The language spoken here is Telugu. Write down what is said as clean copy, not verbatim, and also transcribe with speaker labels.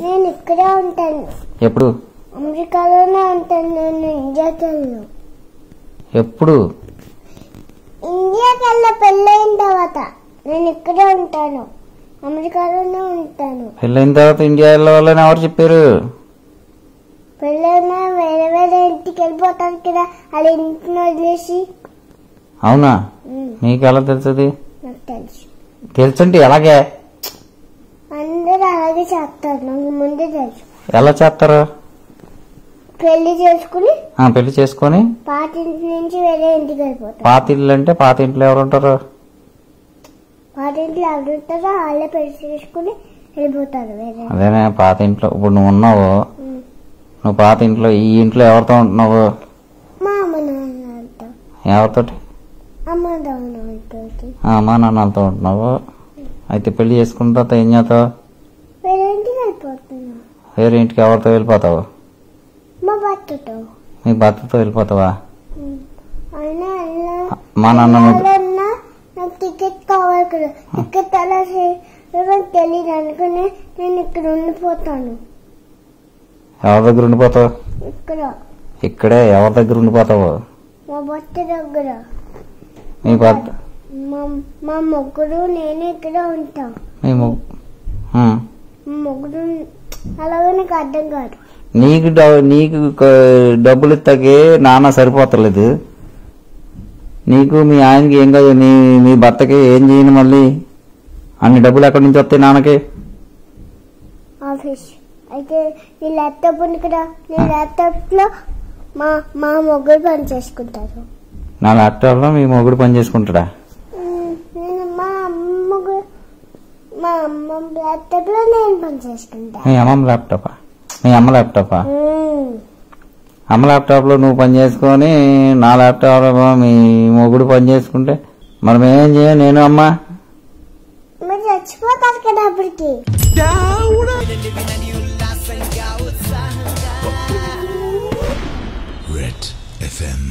Speaker 1: నేను ఇక్కడే ఉంటాను.
Speaker 2: ఎప్పుడు?
Speaker 1: అమెరికాలోనే ఉంటాను. నేను ఇండియాకి వెళ్ళను.
Speaker 2: ఎప్పుడు?
Speaker 1: ఇండియాకి వెళ్ళ పెళ్ళైన తర్వాత నేను ఇక్కడే ఉంటాను. అమెరికాలోనే ఉంటాను.
Speaker 2: పెళ్ళైన తర్వాత ఇండియా వెళ్ళవాలని ఎవరు చెప్పారు?
Speaker 1: పెళ్ళైనా వేరే వేరే ఇంటికి వెళ్ళిపోతాను కదా, వాళ్ళ ఇంటిని వదిలేసి.
Speaker 2: అవునా? నీకు ఎలా తెలుస్తుంది?
Speaker 1: నాకు తెలుసు.
Speaker 2: తెలుసంటే ఎలాగే?
Speaker 1: అందరూ అలాగే చేస్తారు, నాకు ముందే తెలుసు.
Speaker 2: ఎలా చేస్తారు?
Speaker 1: పెళ్లి చేసుకుని పాత ఇంటి నుంచి వేరే ఇంటికి వెళ్ళిపోతారు.
Speaker 2: పాత ఇల్లు అంటే పాత ఇంట్లో ఎవరు ఉంటారు?
Speaker 1: పాత ఇంట్లో ఎవరు ఉంటారో వాళ్ళే పెళ్లి చేసుకుని వెళ్ళిపోతారు వేరే.
Speaker 2: అదేనే పాత ఇంట్లో. ఇప్పుడు నువ్వు ఉన్నావు, నువ్వు పాత ఇంట్లో, ఈ ఇంట్లో ఎవరితో ఉంటున్నావు?
Speaker 1: మా అమ్మ నాన్నలతో.
Speaker 2: ఎవరితోటి?
Speaker 1: అమ్మ నాన్నలతో.
Speaker 2: అమ్మా నాన్నలతో ఉంటున్నావు. అయితే పెళ్లి చేసుకున్న తర్వాత ఏం చేస్తావు?
Speaker 1: వేరే ఇంటికి వెళ్ళిపోతున్నా.
Speaker 2: వేరే ఇంటికి ఎవరితో వెళ్ళిపోతావు?
Speaker 1: మా భర్తతో.
Speaker 2: మీ భర్తతో వెళ్ళిపోతావా?
Speaker 1: మా నాన్న నాకు టికెట్ కావాలి కదా, టికెట్ అలా తెలియదు అనుకుని నేను ఇక్కడ ఉండిపోతాను.
Speaker 2: ఎవరి దగ్గర ఉండిపోతావు? ఇక్కడే ఎవరి దగ్గర ఉండిపోతావు?
Speaker 1: మా భర్త దగ్గర.
Speaker 2: మీ భర్త?
Speaker 1: మా ముగ్గురు నేను ఇక్కడ ఉంటాం. ముగ్గురు అలాగే నాకు అర్థం కాదు.
Speaker 2: నీకు డబ్బులు ఇస్తాకే నాన్న సరిపోతలేదు. నీకు మీ ఆయనకి ఏం కాదు, మీ భర్తకి ఏం చేయను మళ్ళీ అన్ని డబ్బులు ఎక్కడి నుంచి వస్తాయి నాన్నకి?
Speaker 1: ఆఫీస్ అయితే నీ ల్యాప్టాప్ ఉంది కదా, నీ ల్యాప్టాప్ లో మా మొగ్గురు పని చేసుకుంటారు.
Speaker 2: నా ల్యాప్టాప్ లో మీ మొగుడు పని చేసుకుంటాడా?
Speaker 1: మా అమ్మ ల్యాప్టాప్ లో నేను పని చేసుకుంటా.
Speaker 2: మీ అమ్మ ల్యాప్టాపా? మీ అమ్మ ల్యాప్టాపా? అమ్మ ల్యాప్టాప్ లో నువ్వు పని చేసుకొని నా ల్యాప్టాప్ లో మీ మొగుడు పని చేసుకుంటే మరి మేమేం చేయం? నేను అమ్మ
Speaker 1: మీరు చచ్చిపోతారు కదా అప్పటికి.
Speaker 3: Red FM